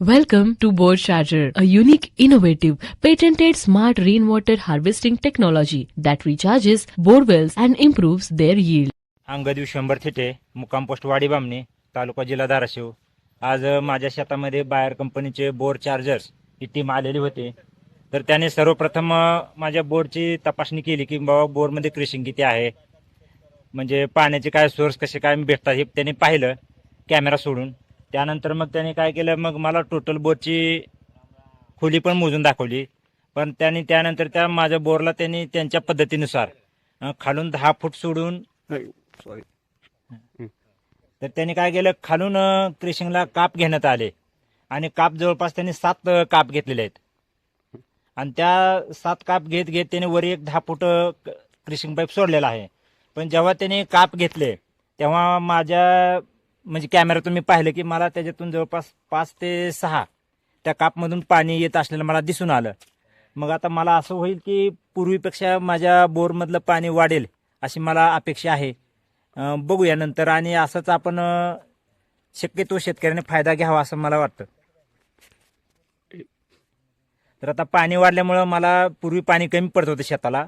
Welcome to Bore Charger, a unique, innovative, patented smart rainwater harvesting technology that recharges bore wells and improves their yield. Angad Vishwambhar Thite, मुक्काम post वाडी बामणी, तालुका जिल्हा धाराशिव. आज माझ्या शेतामध्ये buyer कंपनीचे bore chargers ही team आलेली होती. तर त्याने सर्वप्रथम माझ्या बोरची तपासणी केली की बाबा बोरमध्ये क्रेशिंग किती आहे, म्हणजे पाण्याचे काय सोर्स कसे काय भेटतात हे त्यांनी पाहिलं कॅमेरा सोडून. त्यानंतर मग त्याने काय केलं, मग मला टोटल बोरची खोली पण मोजून दाखवली. पण त्यांनी त्यानंतर त्या माझ्या बोरला त्यांनी त्यांच्या पद्धतीनुसार खालून 10 फूट सोडून तर त्यांनी काय केलं, खालून क्रेशिंगला काप घेण्यात आले आणि काप जवळपास त्यांनी 7 काप घेतलेले आहेत. आणि त्या 7 काप घेत घेत त्याने वर एक 10 फूट क्रेशिंग पाईप सोडलेला आहे. पण जेव्हा त्याने काप घेतले तेव्हा माझ्या म्हणजे कॅमेऱ्यातून मी पाहिलं की मला त्याच्यातून जवळपास 5 ते 6 त्या कापमधून पाणी येत असलेलं मला दिसून आलं. मग आता मला असं होईल की पूर्वीपेक्षा माझ्या बोरमधलं पाणी वाढेल अशी मला अपेक्षा आहे. बघूया नंतर, आणि असंच आपण शक्यतो शेतकऱ्याने फायदा घ्यावा असं मला वाटतं. तर आता पाणी वाढल्यामुळं मला पूर्वी पाणी कमी पडत होतं शेताला,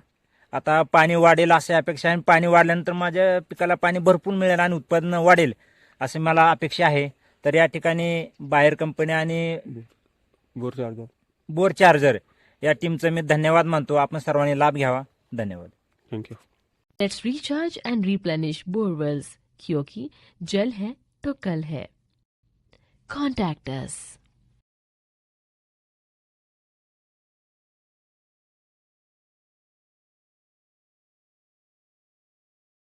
आता पाणी वाढेल अशी अपेक्षा आहे. पाणी वाढल्यानंतर माझ्या पिकाला पाणी भरपूर मिळेल आणि उत्पादन वाढेल अशी मला अपेक्षा आहे. तर या ठिकाणी बायर कंपनी आणि बोर चार्जर या टीमचं मी धन्यवाद मानतो. आपण सर्वांनी लाभ घ्यावा. धन्यवाद. Thank you. Let's recharge and replenish bore wells, क्योंकि जल है तो कल है. Contact us.